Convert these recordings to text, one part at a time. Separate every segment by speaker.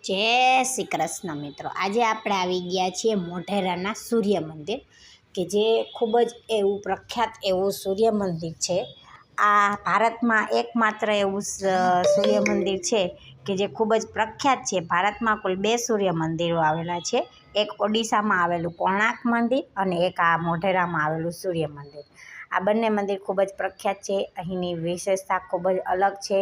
Speaker 1: જય શ્રી કૃષ્ણ મિત્રો, આજે આપણે આવી ગયા છીએ મોઢેરાના સૂર્ય મંદિર કે જે ખૂબ જ એવું પ્રખ્યાત એવું સૂર્ય મંદિર છે. આ ભારતમાં એકમાત્ર એવું સૂર્ય મંદિર છે કે જે ખૂબ જ પ્રખ્યાત છે. ભારતમાં કુલ 2 સૂર્ય મંદિરો આવેલા છે. એક ઓડિશામાં આવેલું કોણાર્ક મંદિર અને એક આ મોઢેરામાં આવેલું સૂર્ય મંદિર. આ બંને મંદિર ખૂબ જ પ્રખ્યાત છે. અહીંની વિશેષતા ખૂબ જ અલગ છે.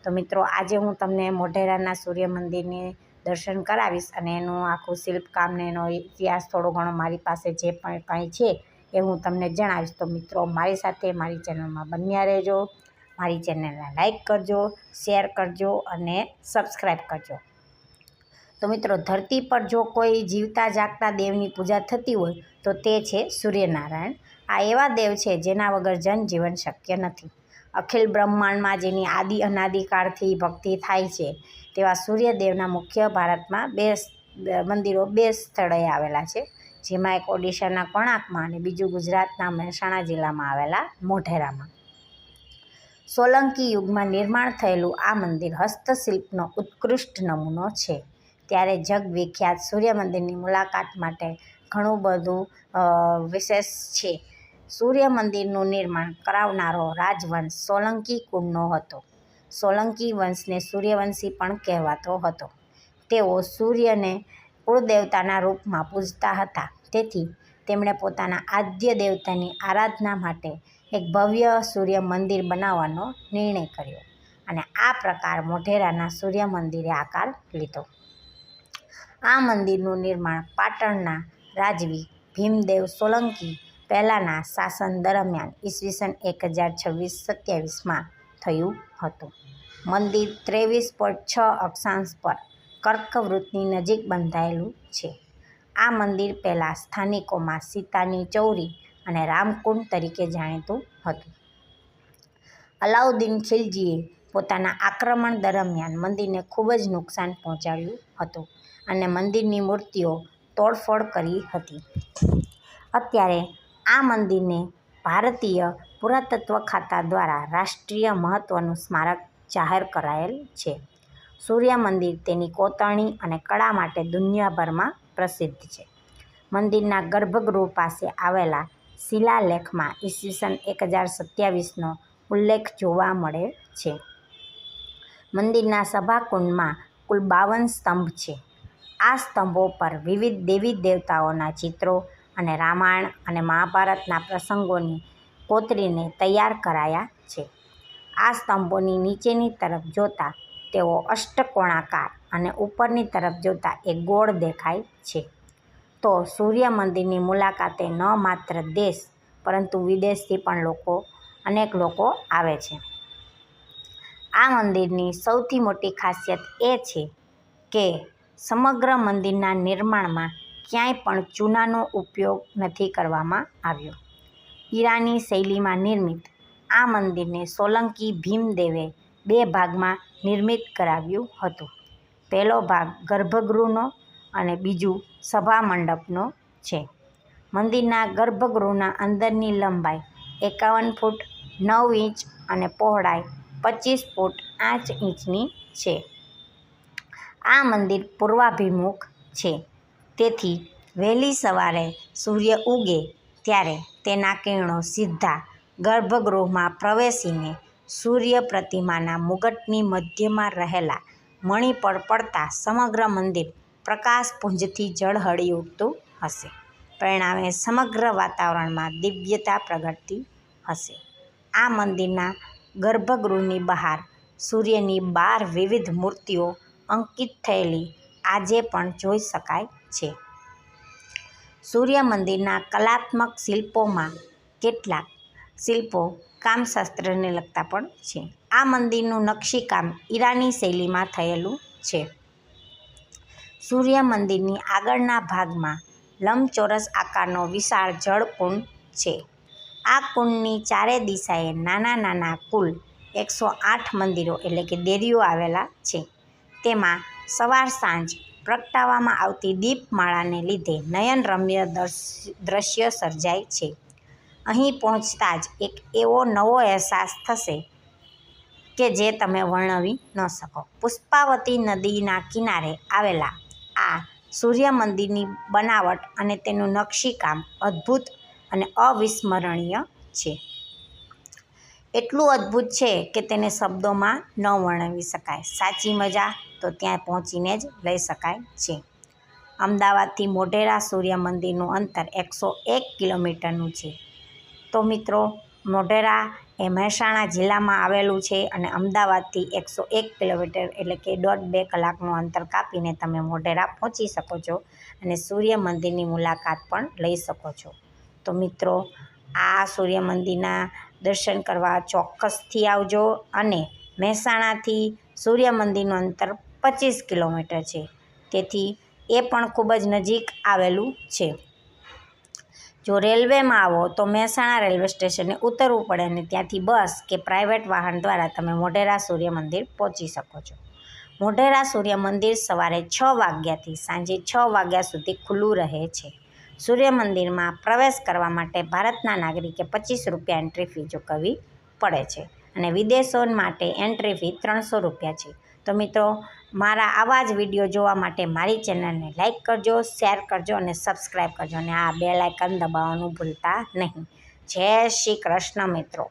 Speaker 1: તો મિત્રો, આજે હું તમને મોઢેરાના સૂર્ય મંદિરની દર્શન કરાવીશ અને એનું આખું શિલ્પકામ ને એનો ઇતિહાસ થોડો ઘણો મારી પાસે જે પણ કાંઈ છે એ હું તમને જણાવીશ. તો મિત્રો, મારી સાથે મારી ચેનલમાં બન્યા રહેજો. મારી ચેનલને લાઈક કરજો, શેર કરજો અને સબસ્ક્રાઈબ કરજો. તો મિત્રો, ધરતી પર જો કોઈ જીવતા જાગતા દેવની પૂજા થતી હોય તો તે છે સૂર્યનારાયણ. આ એવા દેવ છે જેના વગર જનજીવન શક્ય નથી. અખિલ બ્રહ્માંડમાં જેની આદિ અનાદિકાળથી ભક્તિ થાય છે તેવા સૂર્યદેવના મુખ્ય ભારતમાં 2 મંદિરો 2 સ્થળે આવેલા છે, જેમાં એક ઓડિશાના કોણાર્કમાં અને બીજું ગુજરાતના મહેસાણા જિલ્લામાં આવેલા મોઢેરામાં. સોલંકી યુગમાં નિર્માણ થયેલું આ મંદિર હસ્તશિલ્પનો ઉત્કૃષ્ટ નમૂનો છે. ત્યારે જગવિખ્યાત સૂર્ય મંદિરની મુલાકાત માટે ઘણું બધું વિશેષ છે. સૂર્ય મંદિરનું નિર્માણ કરાવનારો રાજવંશ સોલંકી કુળનો હતો. સોલંકી વંશને સૂર્યવંશી પણ કહેવાતો હતો. તેઓ સૂર્યને કુળદેવતાના રૂપમાં પૂજતા હતા. તેથી તેમણે પોતાના આદ્ય દેવતાની આરાધના માટે એક ભવ્ય સૂર્ય મંદિર બનાવવાનો નિર્ણય કર્યો અને આ પ્રકાર મોઢેરાના સૂર્ય મંદિરે આકાર લીધો. આ મંદિરનું નિર્માણ પાટણના રાજવી ભીમદેવ સોલંકી પહેલાંના શાસન દરમિયાન ઈસવીસન 1026-27માં થયું હતું. મંદિર 23.6 અક્ષાંશ પર કર્કવૃતની નજીક બંધાયેલું છે. આ મંદિર પહેલાં સ્થાનિકોમાં સીતાની ચૌરી અને રામકુંડ તરીકે જાણીતું હતું. અલાઉદ્દીન ખિલજીએ પોતાના આક્રમણ દરમિયાન મંદિરને ખૂબ જ નુકસાન પહોંચાડ્યું હતું અને મંદિરની મૂર્તિઓ તોડફોડ કરી હતી. અત્યારે આ મંદિરને ભારતીય પુરાતત્વ ખાતા દ્વારા રાષ્ટ્રીય મહત્વનું સ્મારક જાહેર કરાયેલ છે. સૂર્ય મંદિર તેની કોતરણી અને કળા માટે દુનિયાભરમાં પ્રસિદ્ધ છે. મંદિરના ગર્ભગૃહ પાસે આવેલા શિલાલેખમાં ઈસવીસન 1027નો ઉલ્લેખ જોવા મળે છે. મંદિરના સભાકુંડમાં કુલ 52 સ્તંભ છે. આ સ્તંભો પર વિવિધ દેવી દેવતાઓના ચિત્રો અને રામાયણ અને મહાભારતના પ્રસંગોની કોતરીને તૈયાર કરાયા છે. આ સ્તંભોની નીચેની તરફ જોતા તેઓ અષ્ટકોણાકાર અને ઉપરની તરફ જોતા એક ગોળ દેખાય છે. તો સૂર્ય મંદિરની મુલાકાતે ન માત્ર દેશ પરંતુ વિદેશથી પણ અનેક લોકો આવે છે. આ મંદિરની સૌથી મોટી ખાસિયત એ છે કે સમગ્ર મંદિરના નિર્માણમાં ક્યાંય પણ ચૂનાનો ઉપયોગ નથી કરવામાં આવ્યો. ઈરાની શૈલીમાં નિર્મિત આ મંદિરને સોલંકી ભીમદેવે 2 ભાગમાં નિર્મિત કરાવ્યું હતું. પહેલો ભાગ ગર્ભગૃહનો અને બીજું સભા મંડપનો છે. મંદિરના ગર્ભગૃહના અંદરની લંબાઈ 51 ફૂટ 9 ઇંચ અને પહોળાઈ 25 ફૂટ 8 ઇંચની છે. આ મંદિર પૂર્વાભિમુખ છે. તેથી વહેલી સવારે સૂર્ય ઉગે ત્યારે તેના કિરણો સીધા ગર્ભગૃહમાં પ્રવેશીને સૂર્ય પ્રતિમાના મુગટની મધ્યમાં રહેલા મણિ પર પડતા સમગ્ર મંદિર પ્રકાશપુંજથી ઝળહળી ઉઠતું હશે. પરિણામે સમગ્ર વાતાવરણમાં દિવ્યતા પ્રગટતી હશે. આ મંદિરના ગર્ભગૃહની બહાર સૂર્યની 12 વિવિધ મૂર્તિઓ અંકિત થયેલી આજે પણ જોઈ શકાય છે. સૂર્ય મંદિરના કલાત્મક શિલ્પોમાં કેટલાક શિલ્પો કામશાસ્ત્રને લગતા પણ છે. આ મંદિરનું નકશીકામ ઈરાની શૈલીમાં થયેલું છે. સૂર્ય મંદિરની આગળના ભાગમાં લંબચોરસ આકારનો વિશાળ જળકુંડ છે. આ કુંડની ચારે દિશાએ નાના નાના કુલ 108 મંદિરો એટલે કે દેરીઓ આવેલા છે. તેમાં સવાર સાંજ પ્રગટાવવામાં આવતી દીપમાળાને લીધે નયનરમ્ય દ્રશ્ય સર્જાય છે. અહીં પહોંચતા જ એક એવો નવો અહેસાસ થશે કે જે તમે વર્ણવી ન શકો. પુષ્પાવતી નદીના કિનારે આવેલા આ સૂર્ય મંદિરની બનાવટ અને તેનું નકશીકામ અદ્ભુત અને અવિસ્મરણીય છે. એટલું અદ્ભુત છે કે તેને શબ્દોમાં ન વર્ણવી શકાય. સાચી મજા તો ત્યાં પહોંચીને જ લઈ શકાય છે. અમદાવાદથી મોઢેરા સૂર્ય મંદિરનું અંતર 101 કિલોમીટરનું છે. તો મિત્રો, મોઢેરા એ મહેસાણા જિલ્લામાં આવેલું છે અને અમદાવાદથી 101 કિલોમીટર એટલે કે 1.5-2 કલાકનું અંતર કાપીને તમે મોઢેરા પહોંચી શકો છો અને સૂર્ય મંદિરની મુલાકાત પણ લઈ શકો છો. તો મિત્રો, આ સૂર્ય મંદિરના દર્શન કરવા ચોક્કસથી આવજો. અને મહેસાણાથી સૂર્ય મંદિરનું અંતર 25 કિલોમીટર છે, તેથી એ પણ ખૂબ જ નજીક આવેલું છે. જો રેલવેમાં આવો તો મહેસાણા રેલવે સ્ટેશને ઉતરવું પડે અને ત્યાંથી બસ કે પ્રાઇવેટ વાહન દ્વારા તમે મોઢેરા સૂર્ય મંદિર પહોંચી શકો છો. મોઢેરા સૂર્ય મંદિર સવારે 6 વાગ્યાથી સાંજે 6 વાગ્યા સુધી ખુલ્લું રહે છે. સૂર્ય મંદિરમાં પ્રવેશ કરવા માટે ભારતના નાગરિકે 25 રૂપિયા એન્ટ્રી ફી ચૂકવવી પડે છે અને વિદેશો માટે એન્ટ્રી ફી 300 રૂપિયા છે. તો મિત્રો, મારા આવા જ વિડીયો જોવા માટે મારી ચેનલને લાઇક કરજો, શેર કરજો અને સબસ્ક્રાઈબ કરજો અને આ બેલ આઇકન દબાવવાનું ભૂલતા નહીં. જય શ્રી કૃષ્ણ મિત્રો.